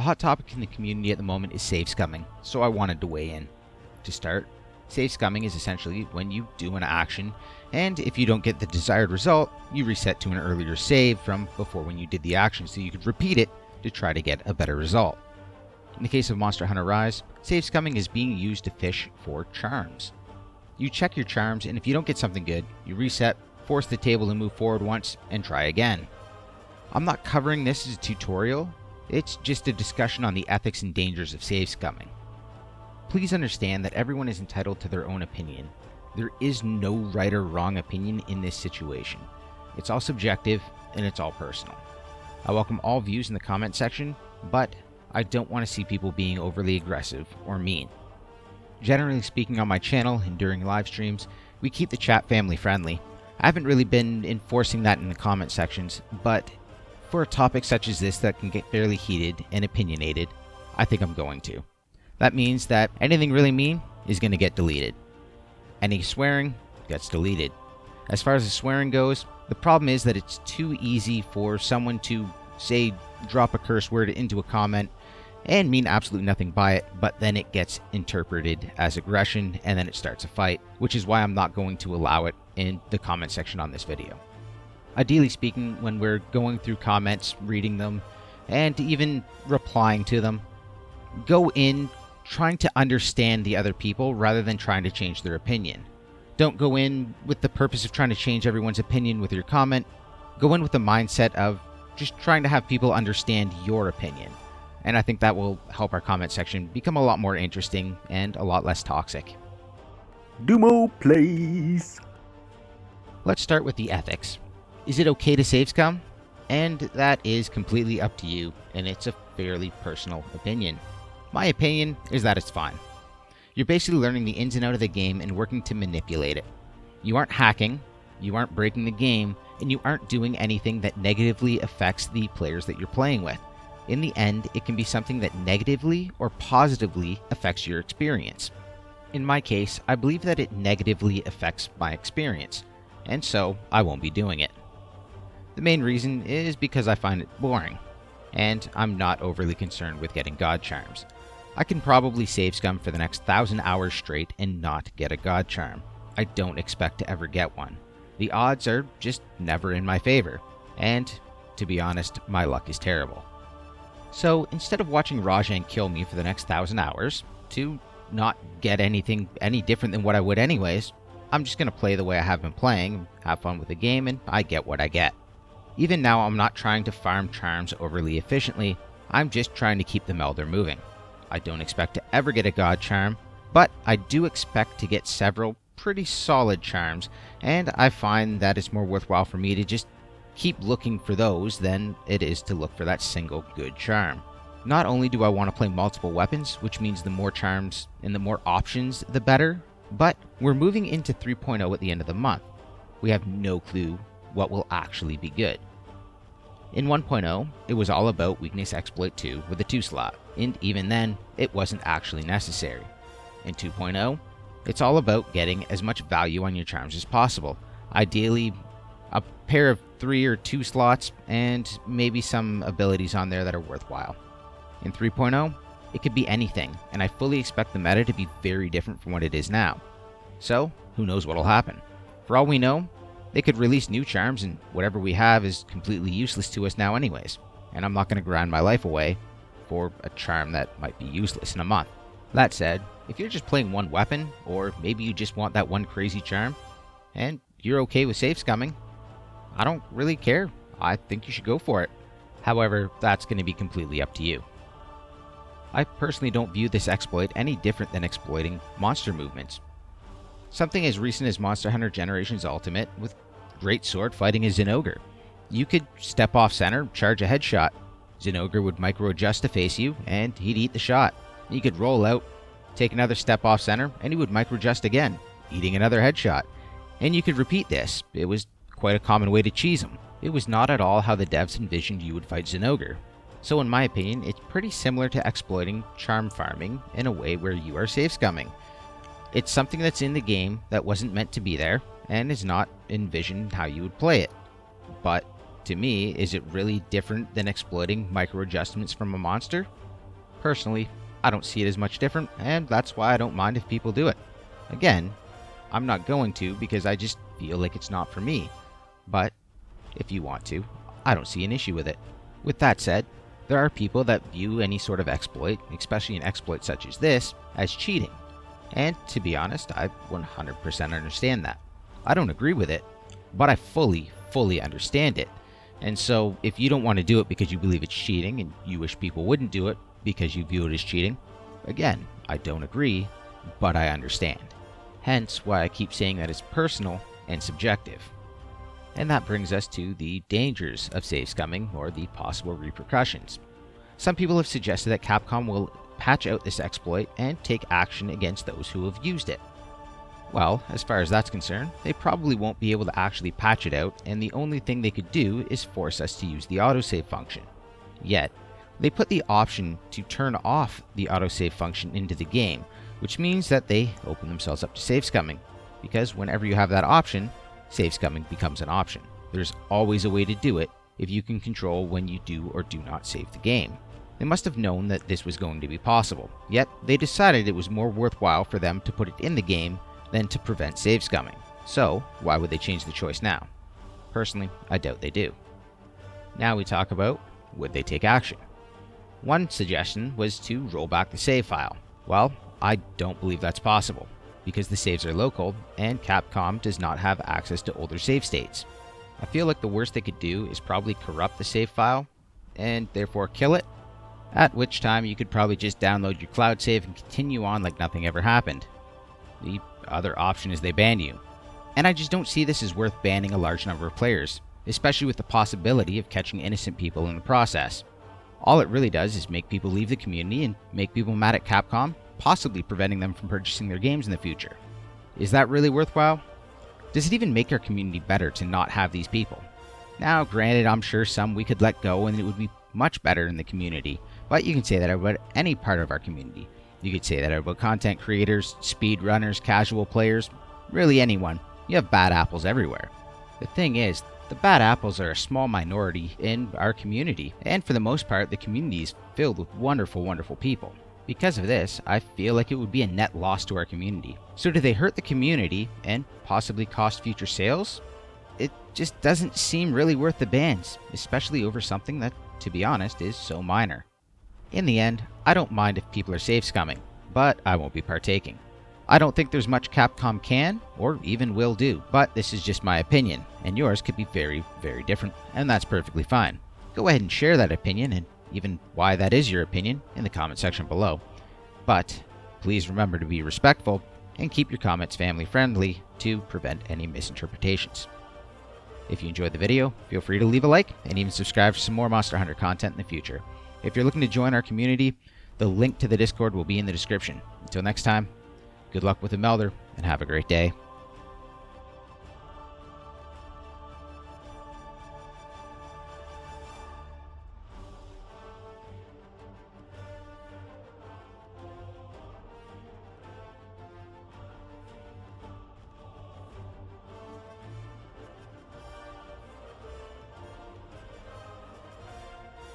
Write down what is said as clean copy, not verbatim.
The hot topic in the community at the moment is save scumming, so I wanted to weigh in. To start, save scumming is essentially when you do an action, and if you don't get the desired result, you reset to an earlier save from before when you did the action so you could repeat it to try to get a better result. In the case of Monster Hunter Rise, save scumming is being used to fish for charms. You check your charms, and if you don't get something good, you reset, force the table to move forward once, and try again. I'm not covering this as a tutorial, it's just a discussion on the ethics and dangers of save scumming. Please understand that everyone is entitled to their own opinion. There is no right or wrong opinion in this situation. It's all subjective, and it's all personal. I welcome all views in the comment section, but I don't want to see people being overly aggressive or mean. Generally speaking, on my channel and during live streams, we keep the chat family friendly. I haven't really been enforcing that in the comment sections, but for a topic such as this that can get fairly heated and opinionated, I think I'm going to. That means that anything really mean is going to get deleted. Any swearing gets deleted. As far as the swearing goes, the problem is that it's too easy for someone to, say, drop a curse word into a comment and mean absolutely nothing by it, but then it gets interpreted as aggression and then it starts a fight, which is why I'm not going to allow it in the comment section on this video. Ideally speaking, when we're going through comments, reading them, and even replying to them, go in trying to understand the other people rather than trying to change their opinion. Don't go in with the purpose of trying to change everyone's opinion with your comment. Go in with the mindset of just trying to have people understand your opinion. And I think that will help our comment section become a lot more interesting and a lot less toxic. Dumo plays. Let's start with the ethics. Is it okay to save scum? And that is completely up to you, and it's a fairly personal opinion. My opinion is that it's fine. You're basically learning the ins and outs of the game and working to manipulate it. You aren't hacking, you aren't breaking the game, and you aren't doing anything that negatively affects the players that you're playing with. In the end, it can be something that negatively or positively affects your experience. In my case, I believe that it negatively affects my experience, and so I won't be doing it. The main reason is because I find it boring, and I'm not overly concerned with getting god charms. I can probably save scum for the next 1,000 hours straight and not get a god charm. I don't expect to ever get one. The odds are just never in my favor, and to be honest, my luck is terrible. So instead of watching Rajan kill me for the next 1,000 hours, to not get anything any different than what I would anyways, I'm just going to play the way I have been playing, have fun with the game, and I get what I get. Even now, I'm not trying to farm charms overly efficiently, I'm just trying to keep the melder moving. I don't expect to ever get a god charm, but I do expect to get several pretty solid charms, and I find that it's more worthwhile for me to just keep looking for those than it is to look for that single good charm. Not only do I want to play multiple weapons, which means the more charms and the more options the better, but we're moving into 3.0 at the end of the month. We have no clue what will actually be good. In 1.0, it was all about weakness exploit 2 with a 2 slot, and even then, it wasn't actually necessary. In 2.0, it's all about getting as much value on your charms as possible. Ideally, a pair of 3 or 2 slots, and maybe some abilities on there that are worthwhile. In 3.0, it could be anything, and I fully expect the meta to be very different from what it is now. So, who knows what'll happen? For all we know, they could release new charms, and whatever we have is completely useless to us now anyways. And I'm not going to grind my life away for a charm that might be useless in a month. That said, if you're just playing one weapon, or maybe you just want that one crazy charm, and you're okay with save scumming, I don't really care. I think you should go for it. However, that's going to be completely up to you. I personally don't view this exploit any different than exploiting monster movements. Something as recent as Monster Hunter Generations Ultimate with Great Sword fighting a Zinogre. You could step off center, charge a headshot. Zinogre would micro-adjust to face you, and he'd eat the shot. You could roll out, take another step off center, and he would micro-adjust again, eating another headshot. And you could repeat this. It was quite a common way to cheese him. It was not at all how the devs envisioned you would fight Zinogre. So in my opinion, it's pretty similar to exploiting charm farming in a way where you are save scumming. It's something that's in the game that wasn't meant to be there, and is not envisioned how you would play it. But, to me, is it really different than exploiting micro-adjustments from a monster? Personally, I don't see it as much different, and that's why I don't mind if people do it. Again, I'm not going to because I just feel like it's not for me. But if you want to, I don't see an issue with it. With that said, there are people that view any sort of exploit, especially an exploit such as this, as cheating. And to be honest, I 100% understand that. I don't agree with it, but I fully understand it. And so if you don't want to do it because you believe it's cheating and you wish people wouldn't do it because you view it as cheating, again, I don't agree, but I understand. Hence why I keep saying that it's personal and subjective. And that brings us to the dangers of save scumming, or the possible repercussions. Some people have suggested that Capcom will patch out this exploit and take action against those who have used it. Well, as far as that's concerned, they probably won't be able to actually patch it out, and the only thing they could do is force us to use the autosave function. Yet, they put the option to turn off the autosave function into the game, which means that they open themselves up to save scumming, because whenever you have that option, save scumming becomes an option. There's always a way to do it if you can control when you do or do not save the game. They must have known that this was going to be possible, yet they decided it was more worthwhile for them to put it in the game than to prevent save scumming. So, why would they change the choice now? Personally, I doubt they do. Now we talk about, would they take action? One suggestion was to roll back the save file. Well, I don't believe that's possible, because the saves are local, and Capcom does not have access to older save states. I feel like the worst they could do is probably corrupt the save file, and therefore kill it, at which time you could probably just download your cloud save and continue on like nothing ever happened. The other option is they ban you. And I just don't see this as worth banning a large number of players, especially with the possibility of catching innocent people in the process. All it really does is make people leave the community and make people mad at Capcom, possibly preventing them from purchasing their games in the future. Is that really worthwhile? Does it even make our community better to not have these people? Now, granted, I'm sure some we could let go and it would be much better in the community, but you can say that about any part of our community. You could say that about content creators, speedrunners, casual players, really anyone. You have bad apples everywhere. The thing is, the bad apples are a small minority in our community, and for the most part, the community is filled with wonderful, wonderful people. Because of this, I feel like it would be a net loss to our community. So do they hurt the community and possibly cost future sales? It just doesn't seem really worth the bans, especially over something that, to be honest, is so minor. In the end, I don't mind if people are save scumming, but I won't be partaking. I don't think there's much Capcom can, or even will do, but this is just my opinion, and yours could be very, very different, and that's perfectly fine. Go ahead and share that opinion, and even why that is your opinion, in the comment section below. But please remember to be respectful, and keep your comments family friendly to prevent any misinterpretations. If you enjoyed the video, feel free to leave a like, and even subscribe for some more Monster Hunter content in the future. If you're looking to join our community, the link to the Discord will be in the description. Until next time, good luck with the melder, and have a great day.